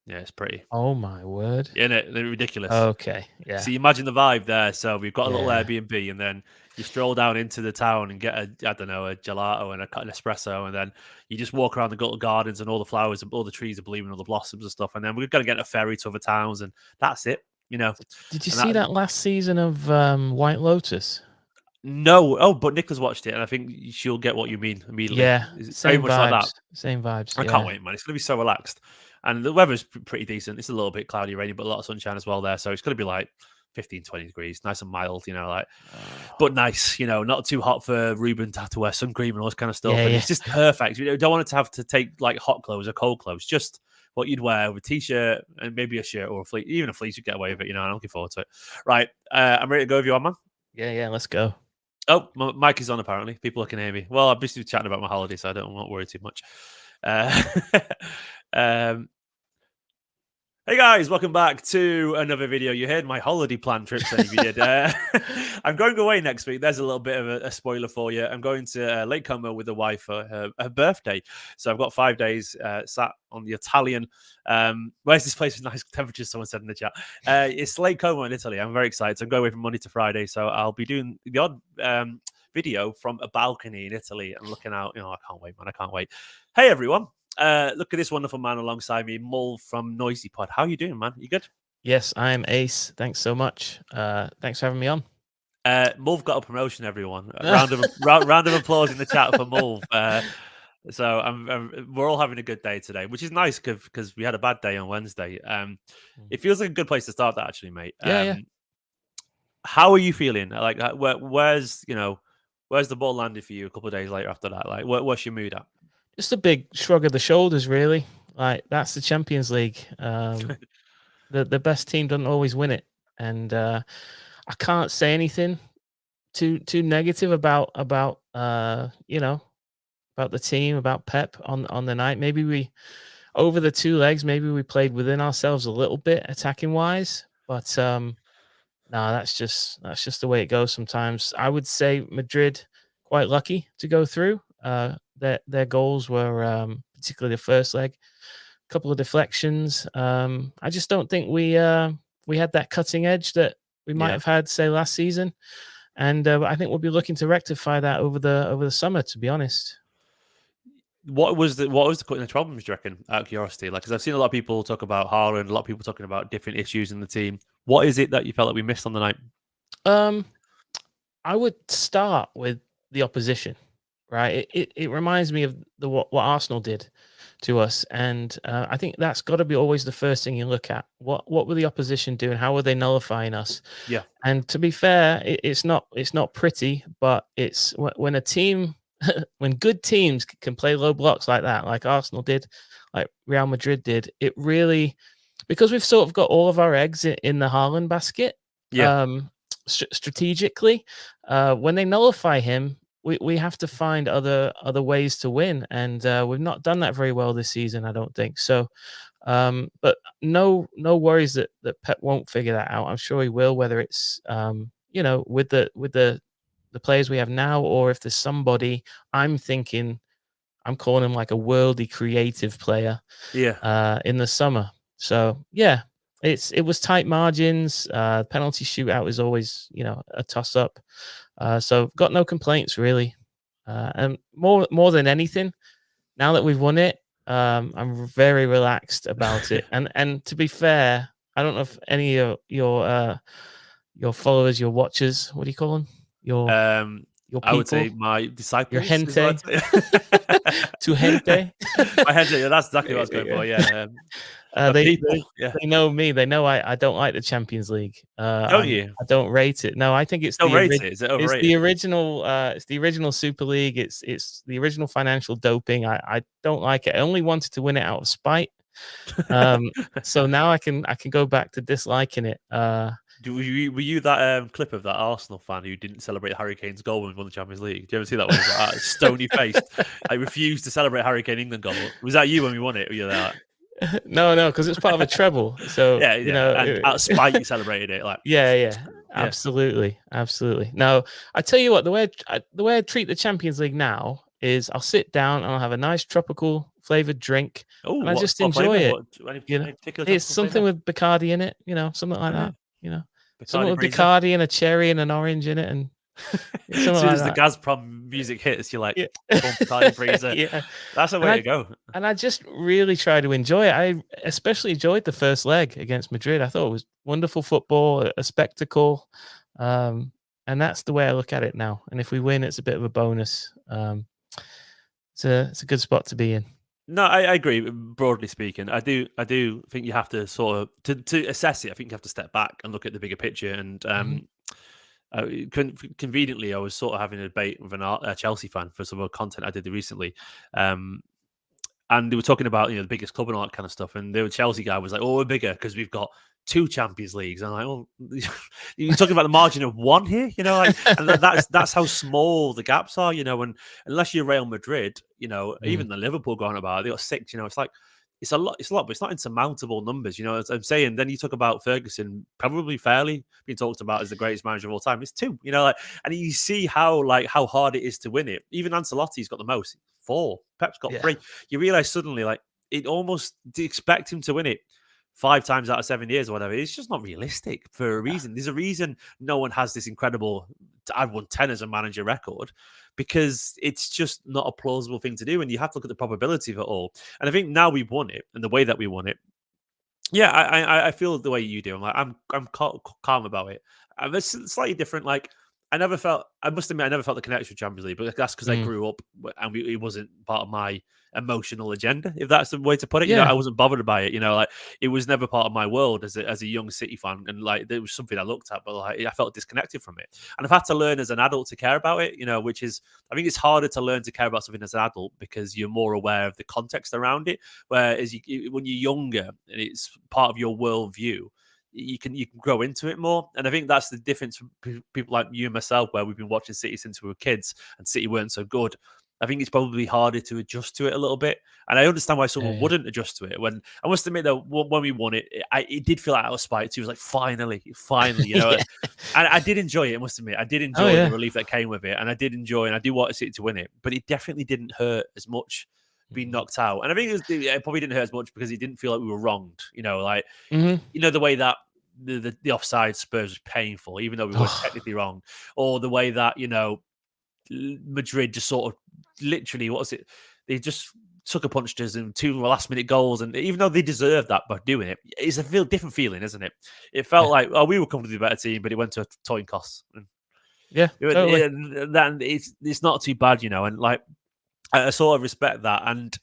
Yeah, it's pretty. Oh my word. Isn't it? They're ridiculous. Okay. Yeah. So you imagine the vibe there. So we've got a little Yeah. Airbnb, and then you stroll down into the town and get I don't know, a gelato and an espresso, and then you just walk around the little gardens and all the flowers and all the trees are blooming, all the blossoms and stuff. And then we're going to get a ferry to other towns, and that's it. You know, Did you and see that last season of White Lotus? no, oh, but Nick has watched it, and I think she'll get what you mean immediately. Yeah, It's very same much like that. vibes. Same vibes. I can't Yeah. wait, man. It's going to be so relaxed. And the weather's pretty decent. It's a little bit cloudy, rainy, but a lot of sunshine as well there. So it's going to be like 15, 20 degrees, nice and mild, but nice, not too hot for Ruben to have to wear sun cream and all this kind of stuff. Yeah, And yeah. it's just perfect. You don't want it to have to take like hot clothes or cold clothes, just what you'd wear with a t-shirt and maybe a shirt or a fleece, even a fleece, you get away with it. I'm looking forward to it. Right. I'm ready to go with you on, man. Yeah, let's go. Oh, my mic is on apparently. People can hear me. Well, I'm just chatting about my holiday, so I don't want to worry too much. um, Hey guys, welcome back to another video. You heard my holiday plan trip, if you did. I'm going away next week. There's a little bit of a spoiler for you. I'm going to Lake Como with the wife for her birthday. So I've got 5 days sat on the Italian. Where's this place with nice temperatures? Someone said in the chat. It's Lake Como in Italy. I'm very excited. So I'm going away from Monday to Friday. So I'll be doing the odd video from a balcony in Italy and looking out. I can't wait, man. I can't wait. Hey, everyone. Look at this wonderful man alongside me, Mulv from Noisy Pod. How are you doing, man? You good? Yes, I am Ace. Thanks so much. Thanks for having me on. Mulv got a promotion, everyone. Round of applause in the chat for Mulv. So we're all having a good day today, which is nice because we had a bad day on Wednesday. It feels like a good place to start that, actually, mate. Yeah. How are you feeling? Like, where's the ball landed for you a couple of days later after that? Like, what's your mood at? Just a big shrug of the shoulders, really. Like, that's the Champions League. The best team doesn't always win it, and I can't say anything too negative about the team, about Pep on the night. Maybe we, over the 2 legs, maybe we played within ourselves a little bit attacking wise, but no, that's just the way it goes sometimes. I would say Madrid quite lucky to go through. Their goals were particularly the first leg, a couple of deflections. I just don't think we had that cutting edge that we might have had, say, last season, and I think we'll be looking to rectify that over the summer, to be honest. What was the problems, do you reckon, out of curiosity? Like, because I've seen a lot of people talk about Haaland, a lot of people talking about different issues in the team. What is it that you felt like we missed on the night? I would start with the opposition, right? It reminds me of what Arsenal did to us, and I think that's got to be always the first thing you look at. What were the opposition doing? How were they nullifying us? Yeah. And to be fair, it's not pretty, but it's when a team, when good teams can play low blocks like that, like Arsenal did, like Real Madrid did, it really, because we've sort of got all of our eggs in the Haaland basket. Yeah. Strategically, when they nullify him, we have to find other ways to win, and we've not done that very well this season, I don't think so. But no worries that Pep won't figure that out. I'm sure he will, whether it's with the players we have now, or if there's somebody I'm calling him like a worldy creative player in the summer. So yeah, it was tight margins. Penalty shootout is always a toss up. So got no complaints really. And more than anything, now that we've won it, I'm very relaxed about it. And to be fair, I don't know if any of your followers, your watchers, what do you call them? Your people? I would say my disciples. Your gente. To gente. My gente. Yeah, that's exactly what I was going for. Yeah. They know me. They know I don't like the Champions League. Don't you? I don't rate it. No, I think it's don't rate it. Is it overrated? It's the original. It's the original Super League. It's the original financial doping. I don't like it. I only wanted to win it out of spite. So now I can go back to disliking it. Were you that clip of that Arsenal fan who didn't celebrate Harry Kane's goal when we won the Champions League? Did you ever see that one? Like, stony faced. I refused to celebrate Harry Kane England goal. Was that you when we won it? Were you there? No, because it's part of a treble. So yeah. And out of spite, you celebrated it. Like absolutely. Now, I tell you what, the way I treat the Champions League now is I'll sit down and I'll have a nice tropical flavored drink, Oh, and I just what enjoy flavor? it. What You know, any particular it's tropical something flavor? with Bacardi in it. You know, something like Oh yeah, that. You know, something Bacardi with Breezer. Bacardi and a cherry and an orange in it, and As something soon like as the that. Gazprom music hits, you're like, Yeah, "Boom, Bacardi Breezer." yeah. That's a And way I to go. and I just really try to enjoy it. I especially enjoyed the first leg against Madrid. I thought it was wonderful football, a spectacle, and that's the way I look at it now. And if we win, it's a bit of a bonus. It's a good spot to be in. No, I agree. Broadly speaking, I do think you have to sort of to assess it. I think you have to step back and look at the bigger picture. And Mhm. conveniently, I was sort of having a debate with a Chelsea fan for some of the content I did recently. Um, and they were talking about the biggest club and all that kind of stuff. And the Chelsea guy was like, "Oh, we're bigger because we've got two Champions Leagues." And I'm like, "Well, you're talking about the margin of one here, like, and that's how small the gaps are, And unless you're Real Madrid, Mm, even the Liverpool going about, they got six. It's like it's a lot, but it's not insurmountable numbers. As I'm saying, then you talk about Ferguson, probably fairly being talked about as the greatest manager of all time. It's two, and you see how hard it is to win it. Even Ancelotti's got the most, four. Pep's got yeah. three. You realize suddenly, like, it almost to expect him to win it 5 times out of 7 years or whatever. It's just not realistic for a reason. There's a reason no one has this incredible. I've won 10 as a manager record because it's just not a plausible thing to do. And you have to look at the probability of it all. And I think now we've won it and the way that we won it. Yeah, I feel the way you do. I'm calm about it. It's slightly different. Like I must admit, I never felt the connection with Champions League, but that's because I Mm, grew up and it wasn't part of my emotional agenda, if that's the way to put it. yeah. I wasn't bothered by it. Like it was never part of my world as a young City fan, and like there was something I looked at, but like I felt disconnected from it, and I've had to learn as an adult to care about it. Which is I think it's harder to learn to care about something as an adult because you're more aware of the context around it. Whereas when you're younger and it's part of your worldview, you can grow into it more. And I think that's the difference from people like you and myself, where we've been watching City since we were kids, and City weren't so good. I think it's probably harder to adjust to it a little bit, and I understand why someone Yeah. wouldn't adjust to it. When I must admit that when we won it, it did feel like out of spite too. It was like finally, Yeah. and I did enjoy it. I must admit, I did Oh, enjoy the yeah. relief that came with it, and I did enjoy, and I do want City to win it, but it definitely didn't hurt as much being Mhm. knocked out. And I think it probably didn't hurt as much because it didn't feel like we were wronged. Like Mhm. the way that the offside Spurs was painful, even though we weren't Oh, technically wrong, or the way that Madrid just sort of literally what was it? They just sucker punched us in two last minute goals, and even though they deserved that by doing it, it's a different feeling, isn't it? It felt yeah. like we were comfortably the better team, but it went to a toying cost. And Yeah, totally. that it's not too bad, and like I sort of respect that, and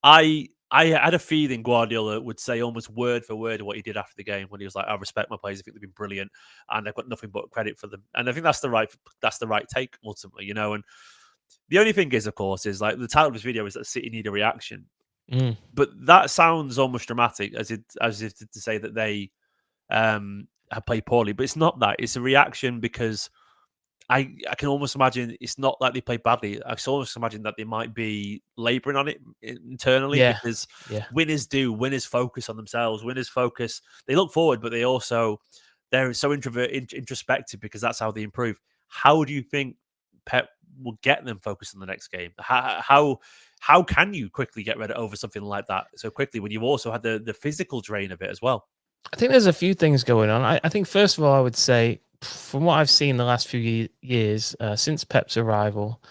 I had a feeling Guardiola would say almost word for word what he did after the game when he was like, "I respect my players. I think they've been brilliant, and I've got nothing but credit for them." And I think that's the right take ultimately, And the only thing is, of course, is like the title of this video is that City need a reaction, Mm, but that sounds almost dramatic as if to say that they have played poorly, but it's not that. It's a reaction because I can almost imagine it's not like they play badly. I can almost imagine that they might be labouring on it internally yeah, because yeah. winners focus on themselves. Winners focus. They look forward, but they're so introspective because that's how they improve. How do you think Pep will get them focused on the next game? How can you quickly get rid of over something like that so quickly when you've also had the physical drain of it as well? I think there's a few things going on. I think first of all, I would say from what I've seen the last few years since Pep's arrival,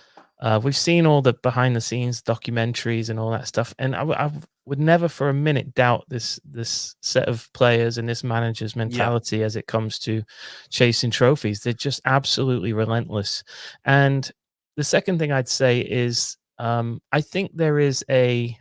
we've seen all the behind the scenes documentaries and all that stuff, and I would never for a minute doubt this set of players and this manager's Yeah, mentality as it comes to chasing trophies. They're just absolutely relentless. And the second thing I'd say is I think there is a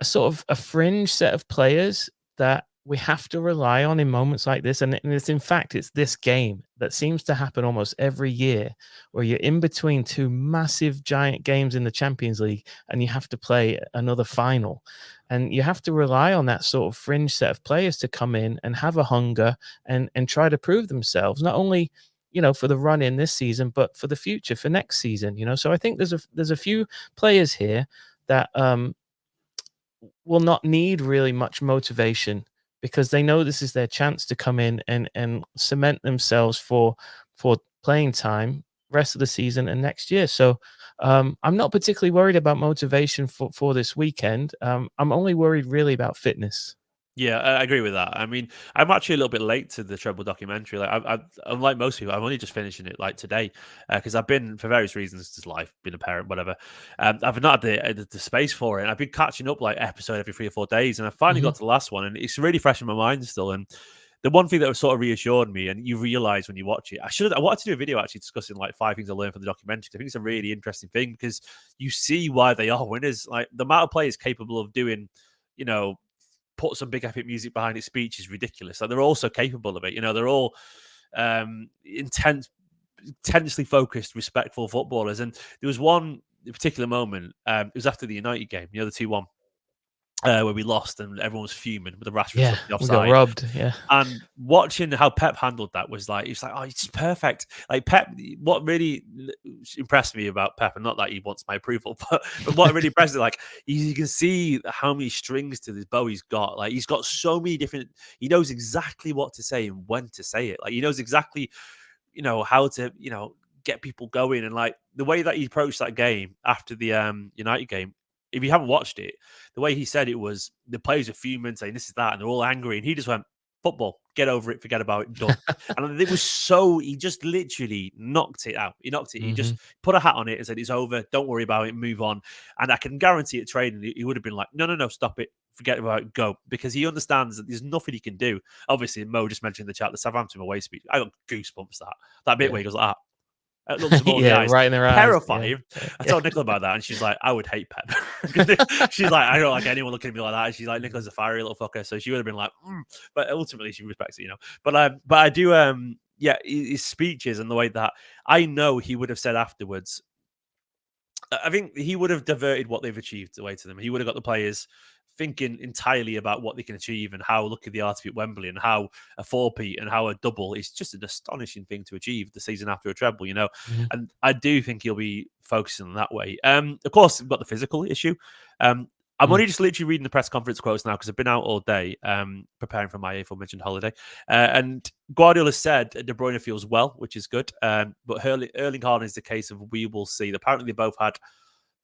sort of a fringe set of players that we have to rely on in moments like this. And it's in fact, it's this game that seems to happen almost every year where you're in between two massive giant games in the Champions League and you have to play another final. And you have to rely on that sort of fringe set of players to come in and have a hunger and try to prove themselves, not only for the run in this season, but for the future, for next season. So I think there's a few players here that will not need really much motivation because they know this is their chance to come in and cement themselves for playing time rest of the season and next year. So I'm not particularly worried about motivation for this weekend. I'm only worried really about fitness. Yeah, I agree with that. I mean, I'm actually a little bit late to the Treble documentary. Like, unlike most people, I'm only just finishing it like today because I've been, for various reasons, just life, being a parent, whatever. I've not had the space for it. And I've been catching up like episode every 3 or 4 days, and I finally Mhm. got to the last one, and it's really fresh in my mind still. And the one thing that was sort of reassured me, and you realize when you watch it, I wanted to do a video actually discussing like 5 things I learned from the documentary. I think it's a really interesting thing because you see why they are winners. Like the amount of players capable of doing, you know, put some big epic music behind its speech is ridiculous. Like they're all so capable of it. You know, they're all intensely focused, respectful footballers. And there was one particular moment. It was after the United game. You know, the 2-1 where we lost and everyone was fuming with the Rashford Yeah, stuff, the we got offside. robbed. Yeah. And watching how Pep handled that was like, it's like, oh, it's perfect. Like Pep, what really impressed me about Pep, and not that he wants my approval, but what really impressed me, like you can see how many strings to this bow he's got. Like he's got so many different. He knows exactly what to say and when to say it. Like he knows exactly, how to, get people going, and like the way that he approached that game after the United game. If you haven't watched it, the way he said it was the players are fuming, saying this is that, and they're all angry, and he just went, "Football, get over it, forget about it, done." And it was so he just literally knocked it out. He knocked it. He Hmm. just put a hat on it and said, "It's over. Don't worry about it. Move on." And I can guarantee at training, he would have been like, "No, no, no, stop it. Forget about it. Go," because he understands that there's nothing he can do. Obviously, Mo just mentioned in the chat the Southampton away speech. I got goosebumps that bit where Yeah. he goes like that. Looks them all in the Yeah, eyes. right in their eyes. Yeah. Terrifying. I Yeah. told Nicola about that, and she's like, "I would hate Pep." She's like, "I don't like anyone looking at me like that." She's like, "Nicola's a fiery little fucker," so she would have been like, but ultimately she respects it. But I do, yeah, his speeches and the way that I know he would have said afterwards. I think he would have diverted what they've achieved away to them. He would have got the players thinking entirely about what they can achieve and how lucky they are to be at Wembley and how a four-peat and how a double is just an astonishing thing to achieve the season after a treble. Mhm. And I do think he'll be focusing on that way. Of course, we've got the physical issue. I'm Mm. only just literally reading the press conference quotes now because I've been out all day preparing for my aforementioned holiday. And Guardiola said De Bruyne feels well, which is good. But Erling Haaland is the case of we will see. Apparently, they both had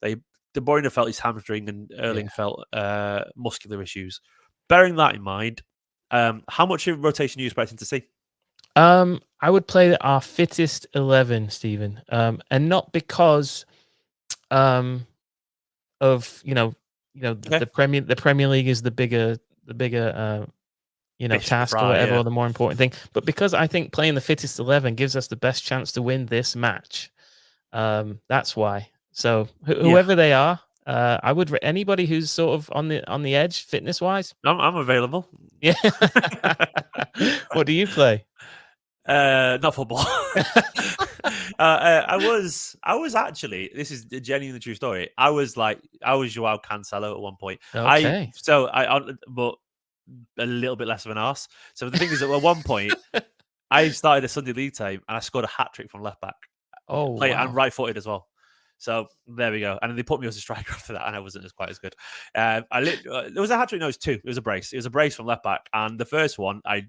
they De Bruyne felt his hamstring and Yeah. Erling felt muscular issues. Bearing that in mind, how much of rotation are you expecting to see? I would play our fittest 11, Stephen, and not because um, of Okay. the Premier League is the bigger Fish to task or fry, whatever, yeah. or the more important thing, but because I think playing the fittest 11 gives us the best chance to win this match. That's why. So Yeah, whoever they are, I would anybody who's sort of on the edge fitness wise. I'm available. Yeah. What do you play? Not football. I was actually. This is a genuinely true story. I was Joao Cancelo at one point. Okay. But a little bit less of an arse. So the thing is that at one point I started a Sunday league team and I scored a hat trick from left back. Oh Play and wow. right footed as well. So there we go. And then they put me as a striker after that, and I wasn't quite as good. There was a hat trick. No, it was two. It was a brace. It was a brace from left back, and the first one I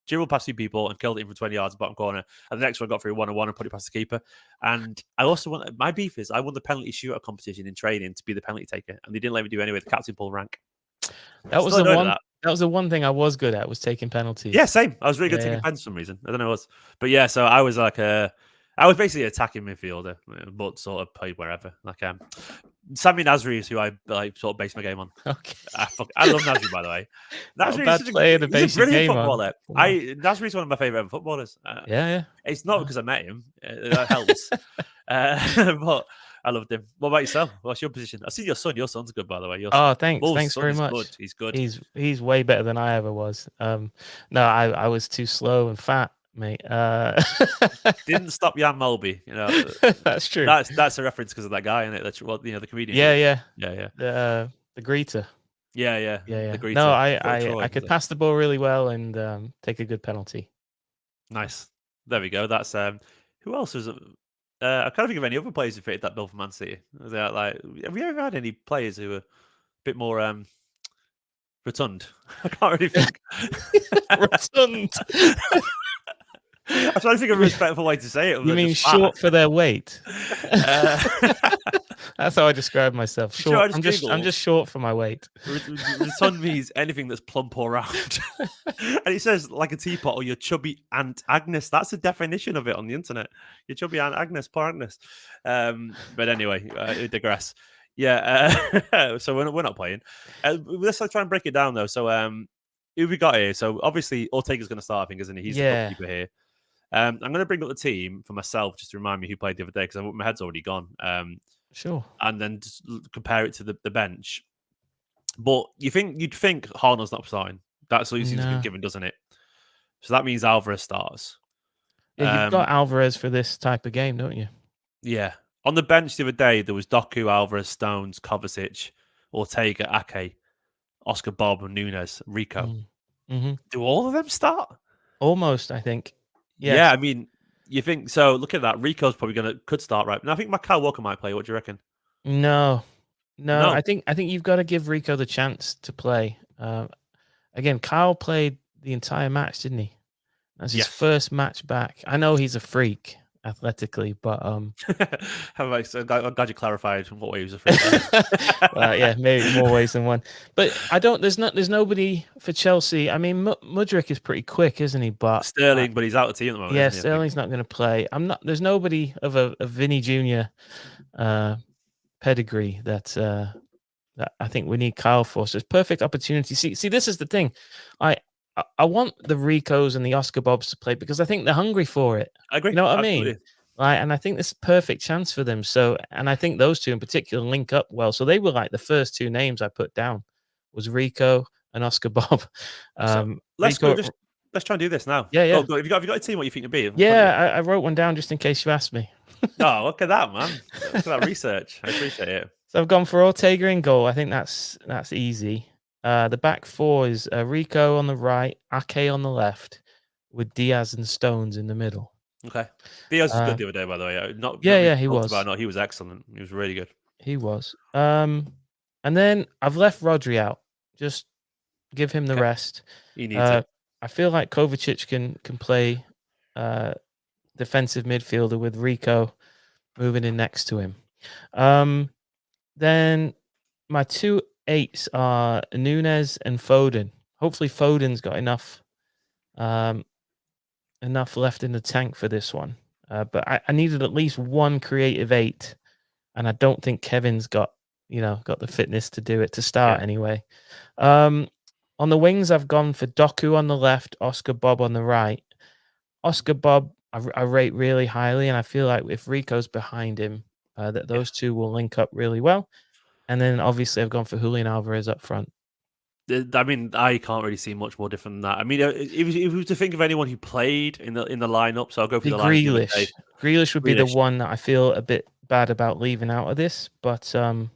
dribbled past two people and killed it from 20 yards bottom corner. And the next one got through 1-on-1 and put it past the keeper. And I also won. My beef is I won the penalty shootout competition in training to be the penalty taker, and they didn't let me do anyway. The captain pulled rank. That was Still the annoyed at one that. that was the one thing I was good at, was taking Yeah, penalties. same. I was really good at taking Yeah. pens for some reason. I don't know what. But yeah, so I was like I was basically attacking midfielder, but sort of played wherever. Like Sami Nasri is who I like sort of base my game on. Okay. I love Nasri, by the way. Not a Nasri is bad player to he's a base your brilliant game on. footballer. Wow. Nasri is one of my favorite footballers. Yeah, yeah. It's not Wow. because I met him. That helps. But I loved him. What about yourself? What's your position? I see your son. Your son's good, by the way. Oh, thanks. Mulv's Thanks son very is much. good. He's good. He's way better than I ever was. No, I was too slow and fat, mate. Didn't stop Jan Mulvey. That's true. That's a reference because of that guy, isn't it? That's what the comedian. Yeah, yeah. Yeah, yeah, The greeter. yeah. Yeah, The yeah. No, greeter. Troy. I Was could it? pass the ball really well and take a good penalty. Nice. There we go. That's who else was? I can't think of any other players who fitted that bill for Man City. Was that like? Have we ever had any players who are a bit more rotund? I can't really think. Rotund. I'm trying to think of a respectful way to say it. You mean just fat. short for their weight? Uh, That's how I describe myself. sure, I Short. just I'm Google. just short for my weight. Rotund means anything that's plump or round. And it says like a teapot or your chubby Aunt Agnes. That's the definition of it on the internet. Your chubby Aunt Agnes, poor Agnes. But anyway, I digress. Yeah, so we're not playing. Let's try and break it down though. So who we got here? So obviously Ortega's going to start, I think, isn't he? He's the Yeah, bookkeeper here. I'm going to bring up the team for myself just to remind me who played the other day because my head's already gone. sure. And then just compare it to the bench. But you'd think Harnell's not starting. That's what he's been No. given, doesn't it? So that means Alvarez starts. Yeah, you've got Alvarez for this type of game, don't you? Yeah. On the bench the other day, there was Doku, Alvarez, Stones, Kovacic, Ortega, Ake, Oscar Bob, Nunes, Rico. Mm-hmm. Do all of them start? Almost, I think. Yes. Yeah, I mean, you think so? Look at that. Rico's probably could start right. And I think Kyle Walker might play. What do you reckon? No. No. I think you've got to give Rico the chance to play. Again, Kyle played the entire match, didn't he? That's his first match back. I know he's a freak athletically, but I'm glad you clarified what way he was a freak. yeah, maybe more ways than one. But there's nobody for Chelsea. I mean, Mudryk is pretty quick, isn't he? But Sterling, but he's out of the team at the moment. Yeah, isn't he, Sterling's not going to play. There's nobody of a Vinny Jr. Pedigree that I think we need Kyle for. So it's perfect opportunity. See, this is the thing. I want the Ricos and the Oscar Bobs to play because I think they're hungry for it. I agree. You know what Absolutely. I mean? Right, and I think this is a perfect chance for them. So, and I think those two in particular link up well. So they were like the first two names I put down was Rico and Oscar Bob. Let's try and do this now. Yeah. Go. Have you got a team? What you think it'd be? Yeah, I wrote one down just in case you asked me. Oh, look at that, man! Look at that research. I appreciate it. So I've gone for Ortega in goal. I think that's easy. The back four is Rico on the right, Ake on the left, with Diaz and Stones in the middle. Okay. Diaz was good the other day, by the way. He was. He was excellent. He was really good. He was. And then I've left Rodri out. Just give him the rest. He needs it. I feel like Kovacic can play defensive midfielder with Rico moving in next to him. Then my 2 8s are Nunes and Foden. Hopefully Foden's got enough left in the tank for this one. But I needed at least one creative 8, and I don't think Kevin's got the fitness to do it to start anyway. On the wings, I've gone for Doku on the left, Oscar Bob on the right. Oscar Bob, I rate really highly, and I feel like if Rico's behind him, that those two will link up really well. And then obviously I've gone for Julian Alvarez up front. I mean, I can't really see much more different than that. I mean, if we were to think of anyone who played in the lineup, so I'll go for the lineup. Grealish. Grealish would be the one that I feel a bit bad about leaving out of this, but so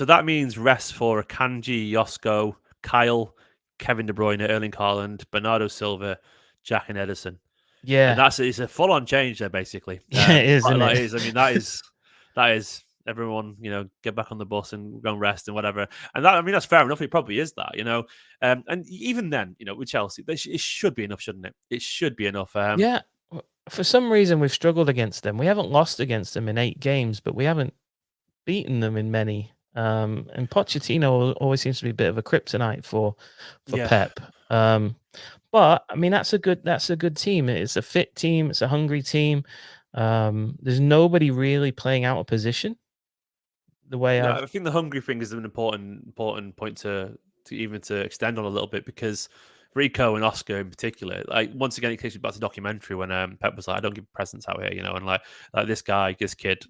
that means rest for Akanji, Josko, Kyle, Kevin De Bruyne, Erling Haaland, Bernardo Silva, Jack and Edison. Yeah, and it's a full-on change there, basically. Yeah, it is. That is. I mean, that is everyone. Get back on the bus and go and rest and whatever. And that's fair enough. It probably is that. And even then, with Chelsea, it should be enough, shouldn't it? It should be enough. Yeah. For some reason, we've struggled against them. We haven't lost against them in 8 games, but we haven't beaten them in many. And Pochettino always seems to be a bit of a kryptonite for Pep. But I mean, that's a good team. It's a fit team. It's a hungry team. There's nobody really playing out of position. I think the hungry thing is an important point to extend on a little bit, because Rico and Oscar in particular, like, once again, it takes me back to the documentary when Pep was like, "I don't give presents out here," and like this kid,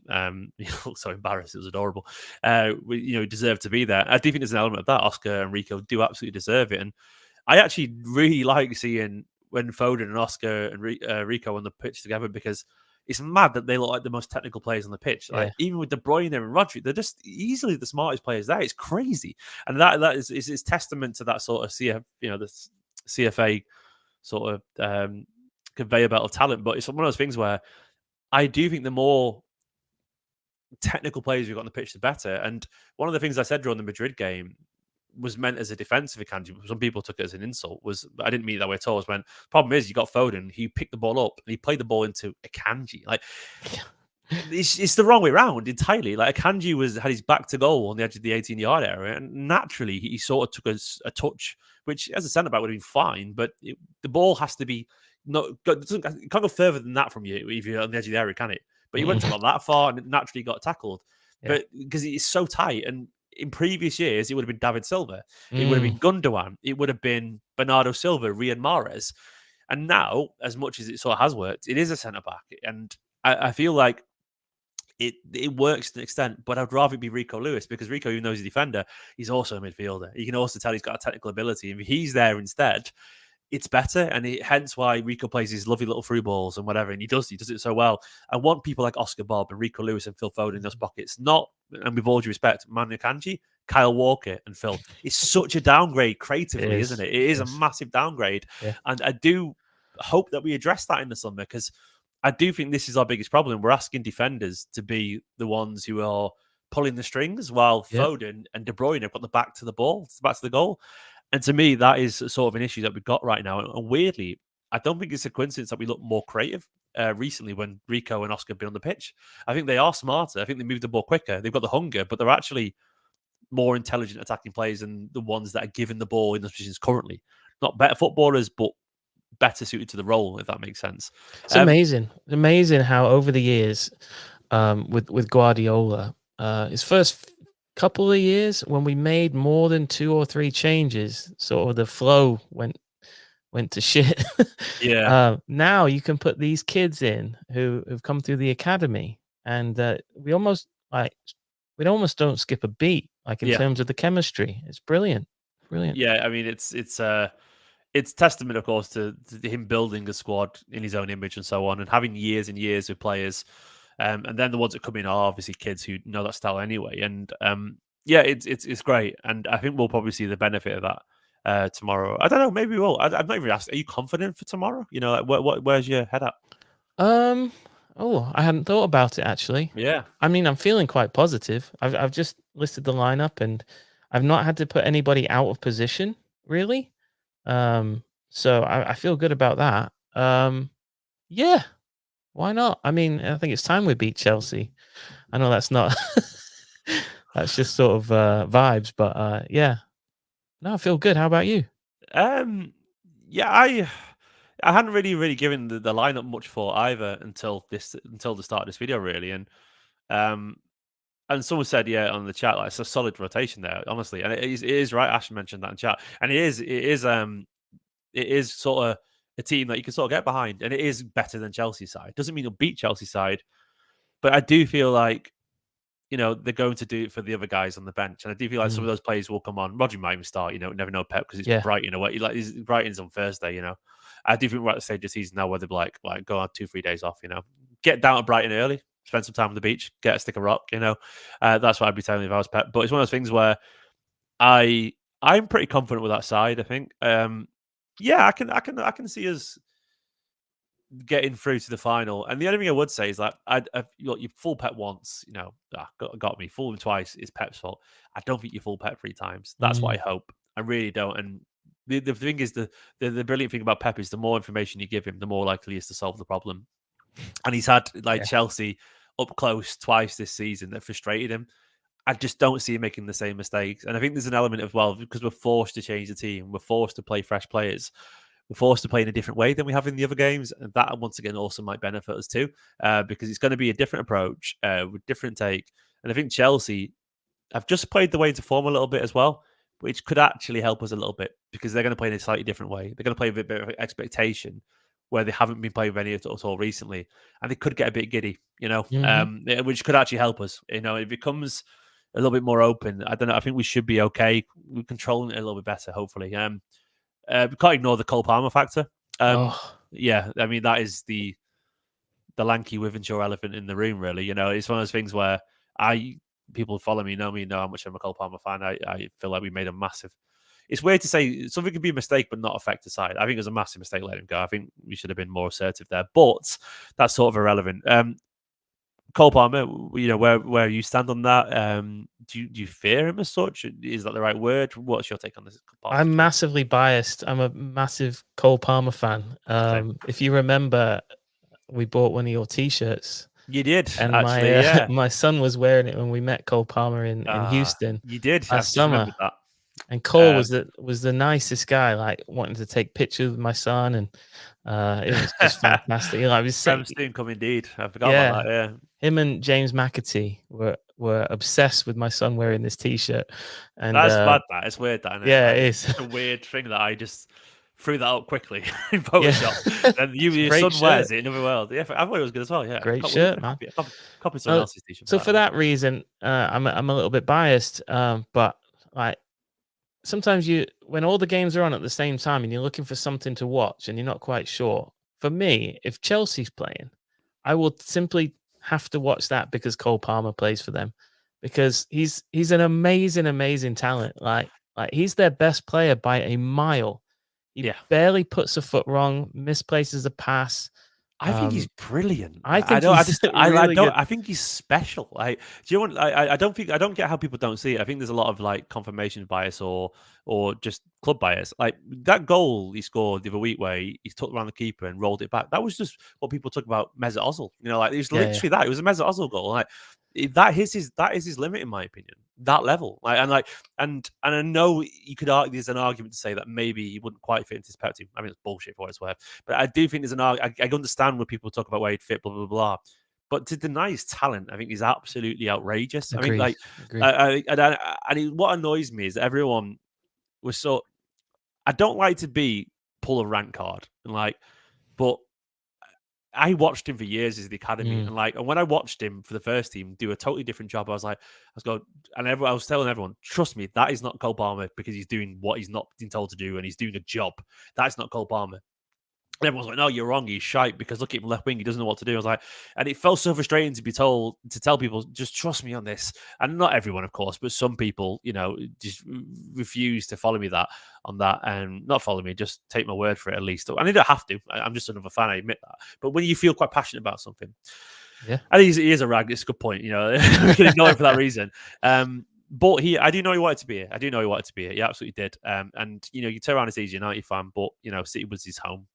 he looked so embarrassed. It was adorable. Deserved to be there. I do think there's an element of that. Oscar and Rico do absolutely deserve it, and I actually really like seeing when Foden and Oscar and Rico on the pitch together, because it's mad that they look like the most technical players on the pitch. Like, even with De Bruyne and Rodri, they're just easily the smartest players there. It's crazy, and that is testament to that sort of the CFA sort of conveyor belt of talent. But it's one of those things where I do think the more technical players we've got on the pitch, the better. And one of the things I said during the Madrid game was meant as a defensive Akanji. Some people took it as an insult. I didn't mean it that way at all. Problem is, you got Foden. He picked the ball up and he played the ball into Akanji. Like it's the wrong way around entirely. Like Akanji had his back to goal on the edge of the 18-yard area, and naturally he sort of took a touch, which as a centre back would have been fine. But the ball has to be it can't go further than that from you if you're on the edge of the area, can it? But he wouldn't have gone that far, and it naturally got tackled. Yeah. But because it's so tight, and in previous years it would have been David Silva, it would have been Gundogan, it would have been Bernardo Silva, Riyad Mahrez, and now, as much as it sort of has worked, it is a centre back, and I feel like it works to an extent, but I'd rather it be Rico Lewis, because Rico, even though he's a defender, he's also a midfielder. You can also tell he's got a technical ability. If he's there instead, it's better, and hence why Rico plays his lovely little through balls and whatever, and he does it so well. I want people like Oscar Bob and Rico Lewis and Phil Foden in those pockets, not, and with all due respect, Manu Akanji, Kyle Walker and Phil. It's such a downgrade creatively, isn't it? It is a massive downgrade, and I do hope that we address that in the summer, because I do think this is our biggest problem. We're asking defenders to be the ones who are pulling the strings, while Foden and De Bruyne have got the back to the ball, back to the goal. And to me, that is sort of an issue that we've got right now. And weirdly, I don't think it's a coincidence that we look more creative recently when Rico and Oscar have been on the pitch. I think they are smarter. I think they move the ball quicker. They've got the hunger, but they're actually more intelligent attacking players than the ones that are given the ball in those positions currently. Not better footballers, but better suited to the role, if that makes sense. It's amazing how over the years, with Guardiola, his first couple of years, when we made more than 2 or 3 changes, sort of the flow went to shit. Now you can put these kids in who've come through the academy, and we almost don't skip a beat, like in terms of the chemistry. It's brilliant. Yeah, I mean, it's testament, of course, to him building a squad in his own image and so on, and having years and years with players. And then the ones that come in are obviously kids who know that style anyway. And it's great. And I think we'll probably see the benefit of that tomorrow. I don't know, maybe we will. I've not even asked. Are you confident for tomorrow? You know, like, where's your head at? I hadn't thought about it, actually. Yeah. I mean, I'm feeling quite positive. I've just listed the lineup, and I've not had to put anybody out of position, really. So I feel good about that. Yeah, why not? I mean, I think it's time we beat Chelsea. I know that's not that's just sort of vibes, but yeah. No, I feel good. How about you? Yeah, I hadn't really given the lineup much thought either until the start of this video, really. And someone said, on the chat, like, it's a solid rotation there, honestly. And it is right. Ash mentioned that in chat, and it is sort of a team that you can sort of get behind, and it is better than Chelsea's side. Doesn't mean you'll beat Chelsea's side, but I do feel like, they're going to do it for the other guys on the bench, and I do feel like some of those players will come on. Roger might even start. Never know Pep, because it's Brighton away. Like, Brighton's on Thursday. I do think we're at the stage of the season now where they're like go on 2-3 days off. Get down to Brighton early, spend some time on the beach, get a stick of rock. That's what I'd be telling if I was Pep. But it's one of those things where I'm pretty confident with that side. I think. I can see us getting through to the final. And the only thing I would say is that you fool Pep once, got me. Fool him twice is Pep's fault. I don't think you fool Pep 3 times. That's what I hope. I really don't. And the thing is, the brilliant thing about Pep is the more information you give him, the more likely he is to solve the problem. And he's had Chelsea up close twice this season that frustrated him. I just don't see him making the same mistakes. And I think there's an element of, because we're forced to change the team, we're forced to play fresh players, we're forced to play in a different way than we have in the other games. And that, once again, also might benefit us too, because it's going to be a different approach with different take. And I think Chelsea have just played the way into form a little bit as well, which could actually help us a little bit, because they're going to play in a slightly different way. They're going to play with a bit of expectation where they haven't been playing with any at all recently. And they could get a bit giddy, which could actually help us. It becomes a little bit more open. I don't know. I think we should be okay. We're controlling it a little bit better, hopefully. We can't ignore the Cole Palmer factor. Yeah, I mean, that is the lanky Wivenshaw elephant in the room, really. It's one of those things where people who follow me know how much I'm a Cole Palmer fan. I feel like we made a massive... It's weird to say something could be a mistake but not affect the side. I think it was a massive mistake letting him go. I think we should have been more assertive there, but that's sort of irrelevant. Cole Palmer, you know, where you stand on that? Do you fear him as such? Is that the right word? What's your take on this? I'm massively biased. I'm a massive Cole Palmer fan. If you remember, we bought one of your T-shirts. You did, And actually, yeah. my son was wearing it when we met Cole Palmer in Houston You did. I've last just summer. remembered that. And Cole was the nicest guy, like wanting to take pictures with my son, and it was just fantastic. You know, I was saying, soon come indeed. I forgot about that. Yeah, him and James McAtee were obsessed with my son wearing this T-shirt, and that's bad. That it's weird. That, isn't it? yeah, it is. It's a weird thing that I just threw that up quickly in Photoshop. And your son wears it in another world. Yeah, I thought it was good as well. Yeah, great shirt, man. Copy someone else's T-shirt. So for that reason, I'm a little bit biased, but like sometimes when all the games are on at the same time and you're looking for something to watch and you're not quite sure. For me, if Chelsea's playing, I will simply have to watch that because Cole Palmer plays for them, because he's an amazing talent. Like he's their best player by a mile. He barely puts a foot wrong, misplaces a pass. I think he's brilliant. I think he's special. Like, do you want? I don't get how people don't see it. I think there's a lot of like confirmation bias or just club bias. Like that goal he scored the other week where he took around the keeper and rolled it back. That was just what people talk about Mesut Ozil. You know, like it was literally that. It was a Mesut Ozil goal. Like that is his limit in my opinion. That level. And I know you could argue there's an argument to say that maybe he wouldn't quite fit into his Pep team. I mean, it's bullshit for what it's worth. But I do think there's an argument. I understand when people talk about where he'd fit, blah, blah, blah. But to deny his talent, I think is absolutely outrageous. Agreed. I mean, what annoys me is that everyone was so... I don't like to pull a rank card. But I watched him for years as the academy, and when I watched him for the first team do a totally different job, I was telling everyone, trust me, that is not Cole Palmer because he's doing what he's not been told to do, and he's doing a job. That's not Cole Palmer. And everyone's like, no, you're wrong. He's shite because look at him left wing. He doesn't know what to do. I was like, and it felt so frustrating to tell people, just trust me on this. And not everyone, of course, but some people, you know, just refuse to follow me on that and not follow me, just take my word for it at least. And they don't have to. I'm just another fan. I admit that. But when you feel quite passionate about something, and he is a rag. It's a good point. You know, we can ignore him for that reason. But I do know he wanted to be here. I do know he wanted to be here. He absolutely did. And you know, you turn around and say he's a United fan, but you know, City was his home.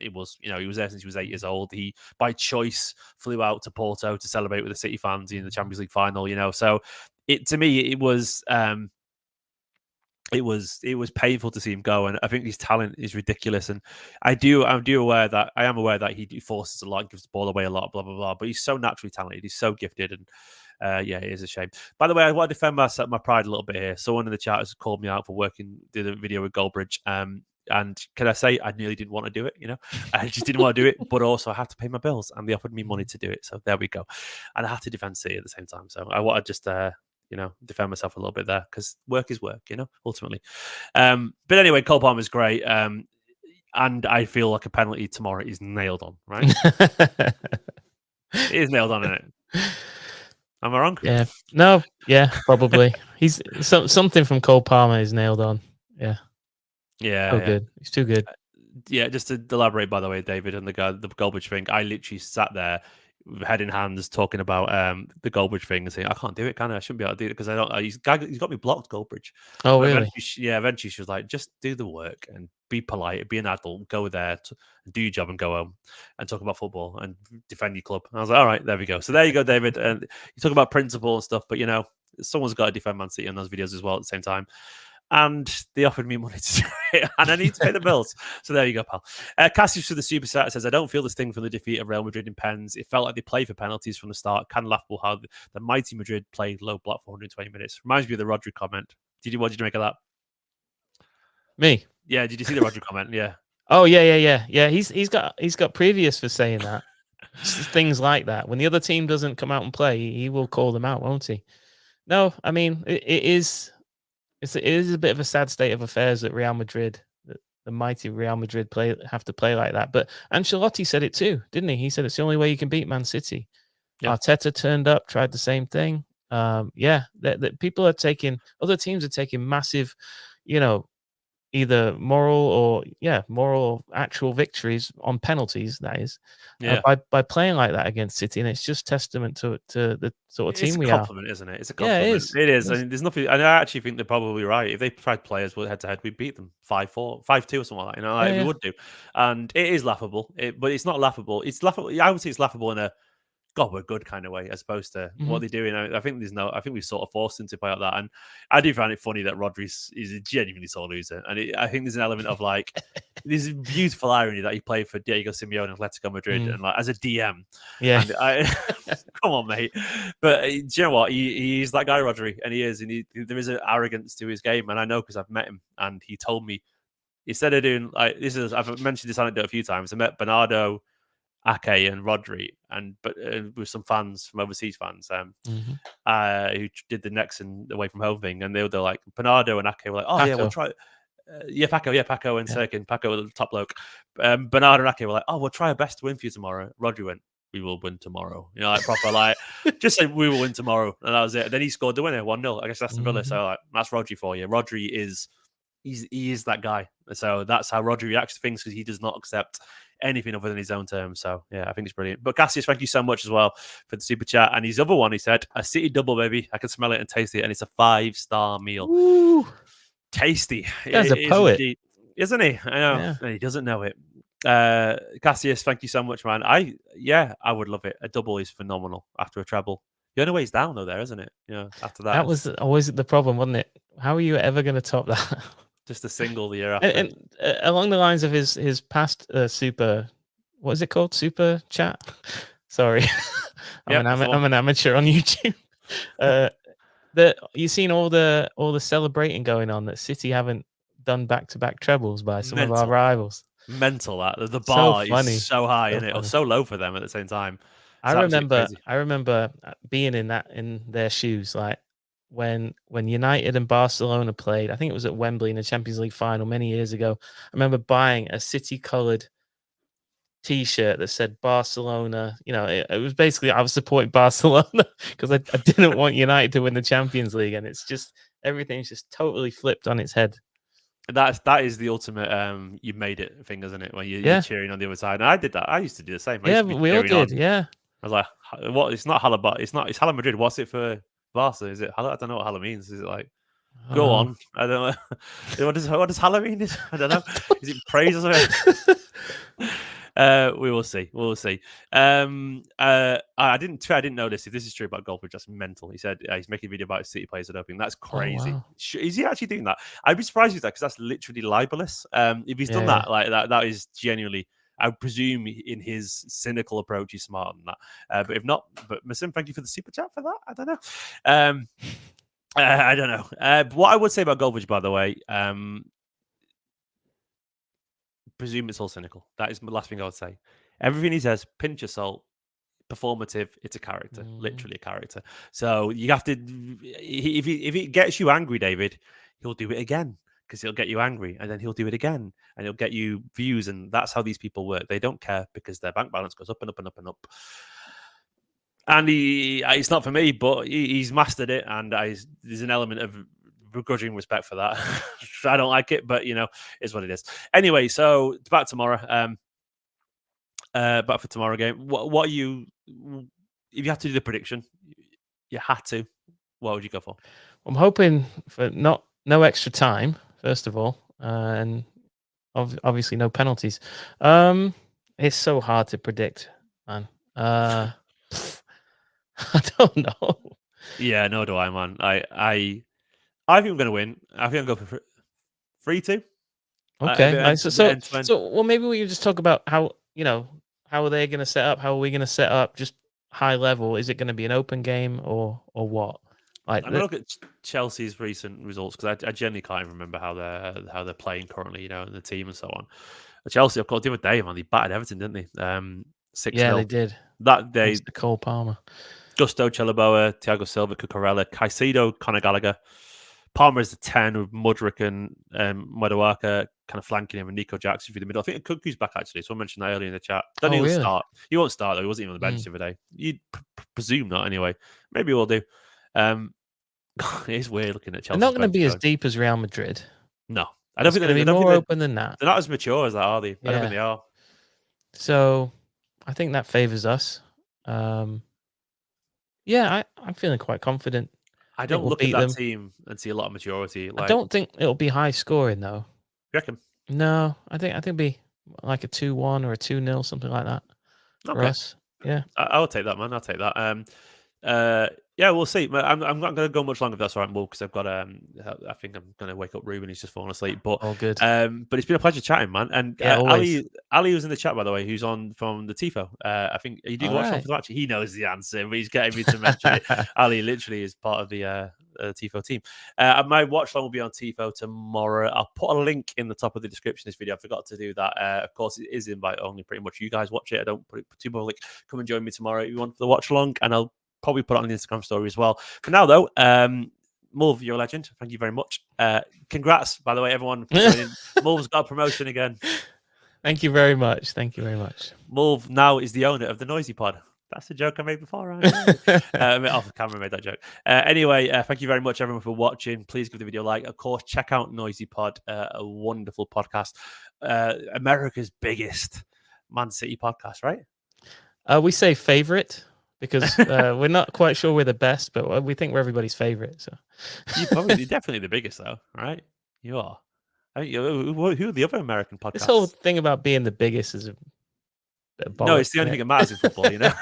It was, you know, he was there since he was 8 years old. He, by choice, flew out to Porto to celebrate with the City fans in the Champions League final. You know, so to me, it was painful to see him go, and I think his talent is ridiculous. And I'm aware that he forces a lot, gives the ball away a lot, blah blah blah. But he's so naturally talented. He's so gifted, and it is a shame. By the way, I want to defend my pride a little bit here. Someone in the chat has called me out for did a video with Goldbridge. And can I say I nearly didn't want to do it? You know, I just didn't want to do it, but also I had to pay my bills, and they offered me money to do it. So there we go. And I had to defend City at the same time. So I want to just defend myself a little bit there because work is work, you know, ultimately. But anyway, Cole Palmer's great. And I feel like a penalty tomorrow is nailed on, right? It is nailed on, isn't it? Am I wrong? Yeah. No. Yeah. Probably. He's something from Cole Palmer is nailed on. Yeah. Yeah. So good. He's too good. Yeah. Just to elaborate, by the way, David, and the Goldbridge thing, I literally sat there, head in hands, talking about the Goldbridge thing and saying, I can't do it, can I? I shouldn't be able to do it because I don't. He's got me blocked, Goldbridge. Oh, really? Eventually she was like, just do the work and be polite, be an adult, go there, do your job and go home and talk about football and defend your club. And I was like, all right, there we go. So there you go, David. And you talk about principle and stuff, but you know, someone's got to defend Man City in those videos as well at the same time. And they offered me money to do it, and I need to pay the bills. So there you go, pal. Cassius for the super chat says, I don't feel the sting from the defeat of Real Madrid in pens. It felt like they played for penalties from the start. Kind of laughable how the mighty Madrid played low block for 120 minutes. Reminds me of the Rodri comment. What did you make of that? Me? Yeah, did you see the Rodri comment? Yeah. Oh, yeah. He's got previous for saying that. Things like that. When the other team doesn't come out and play, he will call them out, won't he? No, I mean, it is a bit of a sad state of affairs that Real Madrid, the mighty Real Madrid, have to play like that. But Ancelotti said it too, didn't he? He said it's the only way you can beat Man City. Yeah. Arteta turned up, tried the same thing. That people are taking, other teams are taking massive, either moral or actual victories on penalties. That is, by playing like that against City, and it's just testament to the sort of It's team a we are. compliment, isn't it? It's a Yeah, it compliment. is. It is. It I is. mean, there's nothing. And I actually think they're probably right. If they tried players head to head, we'd beat them 5-4, 5-2, or something like that. You know, like, we would do. And it is laughable. But it's not laughable. It's laughable. I would say it's laughable in a God, we're good kind of way, as opposed to what they're doing. I think I think we sort of forced him to play like that. And I do find it funny that Rodri's is a genuinely sore loser. And I think there's an element of like, there's a beautiful irony that he played for Diego Simeone and Atletico Madrid and like as a DM. Yeah. And I, come on, mate. But do you know what? He's that guy, Rodri, and he is. And there is an arrogance to his game. And I know because I've met him and he told me, instead of doing like, I've mentioned this anecdote a few times. I met Bernardo, Ake and Rodri, and with some fans from overseas fans who did the next and away from home thing, and they were like Bernardo and Ake were like, oh yeah, we'll try. Paco and Serkin, Paco the top bloke. Bernardo and Ake were like, oh, we'll try our best to win for you tomorrow. Rodri went, we will win tomorrow. You know, like proper like just say we will win tomorrow, and that was it. And then he scored the winner 1-0 against Aston Villa. So like, that's Rodri for you. Rodri is. He is that guy. So that's how Rodri reacts to things, because he does not accept anything other than his own terms. So yeah, I think it's brilliant. But Cassius, thank you so much as well for the super chat. And his other one, he said, a City double, baby. I can smell it and taste it, and it's a 5-star meal. Woo. Tasty. He's a poet, isn't he? I know. Yeah. And he doesn't know it. Cassius, thank you so much, man. I would love it. A double is phenomenal after a treble. The only way is down though, there, isn't it? Yeah. After that, that was always the problem, wasn't it? How are you ever going to top that? Just a single the year after. And along the lines of his past super, what is it called? Super chat. Sorry, I'm an amateur on YouTube. You've seen all the celebrating going on that City haven't done back-to-back trebles by some of our rivals. Mental that the bar is so high, isn't it? Or so low for them at the same time. I remember being in their shoes, like when United and Barcelona played. I think it was at Wembley in the Champions League final many years ago. I remember buying a City-coloured T-shirt that said Barcelona. You know, it was basically I was supporting Barcelona because I didn't want United to win the Champions League, and it's just everything's just totally flipped on its head. That is the ultimate you made it thing, isn't it? When you're cheering on the other side. And I did that. I used to do the same. Yeah, we all did. Yeah. I was like, what? It's not Hala, it's Hala Madrid. What's it for Barca? Is it Hala? I don't know what Hala means. Is it like go on? I don't know. What does Hala mean? I don't know. Is it praise or something? We will see. We'll see. I didn't know this. If this is true about golf, it's just mental. He said he's making a video about City players at doping. That's crazy. Oh, wow. Is he actually doing that? I'd be surprised with that, because that's literally libelous. If he's done that, like that is genuinely. I would presume in his cynical approach, he's smarter than that. But if not, Masim, thank you for the super chat for that. I don't know. I don't know. What I would say about Golbridge, by the way, presume it's all cynical. That is the last thing I would say. Everything he says, pinch of salt, performative. It's a character, literally a character. So you have to. If it gets you angry, David, he'll do it again, because he'll get you angry, and then he'll do it again, and he'll get you views, and that's how these people work. They don't care, because their bank balance goes up and up and up and up. And it's not for me, but he's mastered it, and there's an element of begrudging respect for that. I don't like it, but is what it is. Anyway, so back tomorrow. Back for tomorrow game. What are you? If you had to do the prediction, you had to. What would you go for? I'm hoping for no extra time, first of all, and obviously no penalties. It's so hard to predict, man. I don't know. Yeah, no, do I, man. I think I'm going to win. I think I'm going for 3-2. Okay. So well, maybe we can just talk about how are they going to set up? How are we going to set up? Just high level. Is it going to be an open game or what? Like, I'm going to look at Chelsea's recent results, because I genuinely can't even remember how they're playing currently, the team and so on. Chelsea, of course, the other day, man, they battered Everton, didn't they? 6-0. Yeah, they did. That day, Cole Palmer, Gusto, Chalaboa, Thiago Silva, Cucurella, Caicedo, Conor Gallagher. Palmer is the 10 with Mudryk and Maduaka kind of flanking him, and Nico Jackson through the middle. I think Kuku's back, actually. Someone mentioned that earlier in the chat. Don't think he'll start. He won't start, though. He wasn't even on the bench the other day. You'd presume not, anyway. Maybe we'll do. It is weird looking at Chelsea. They're not going to be as deep as Real Madrid. No. I don't It's think going to be more open than that. they're not as mature as that, are they? I don't think they are. So I think that favors us. Yeah, I'm feeling quite confident. I think don't we'll look at beat that them. team and see a lot of maturity. I Like, don't think it'll be high scoring though. you reckon? No, I think it'll be like a 2-1 or a 2-0, something like that for us. Yeah. I'll take that, man. I'll take that. Yeah, we'll see. I'm not going to go much longer if that's all right, Will, because I've got I think I'm going to wake up Ruben. He's just fallen asleep. But All good. But it's been a pleasure chatting, man. And Yeah, always. Ali was in the chat, by the way, who's on from the Tifo. I think, are you doing a watch on for the match? He knows the answer, but he's getting me to mention it. Ali literally is part of the Tifo team. My watch long will be on Tifo tomorrow. I'll put a link in the top of the description of this video. I forgot to do that. Of course, it is invite only. Pretty much, you guys watch it. I don't put it too public. Come and join me tomorrow if you want for the watch along, and I'll probably put it on the Instagram story as well. For now, though, Mulv, you're a legend. Thank you very much. Congrats, by the way, everyone. Mulv's got a promotion again. Thank you very much. Thank you very much. Mulv now is the owner of the Noisy Pod. That's a joke I made before, right? Off the camera, I made that joke. Anyway, thank you very much, everyone, for watching. Please give the video a like. Of course, check out Noisy Pod, a wonderful podcast. America's biggest Man City podcast, right? We say favorite because we're not quite sure we're the best, but we think we're everybody's favorite. So you're definitely the biggest, though, right? You are. Who are the other American podcasts? This whole thing about being the biggest is a bit of no, it's the only thing that matters in football, you know.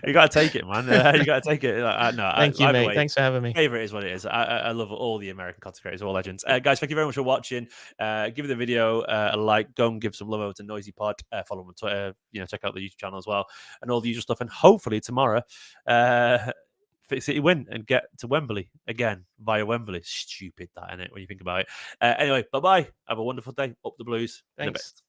You got to take it, man. You got to take it. No, thank you, mate. Thanks for having me. Favorite is what it is. I love all the American content creators, all legends. Guys, thank you very much for watching. Give the video a like. Go and give some love over to Noisy Pod. Follow them on Twitter. Check out the YouTube channel as well, and all the usual stuff. And hopefully tomorrow, City win and get to Wembley again via Wembley. Stupid that, isn't it? When you think about it. Anyway, bye bye. Have a wonderful day. Up the Blues. Thanks.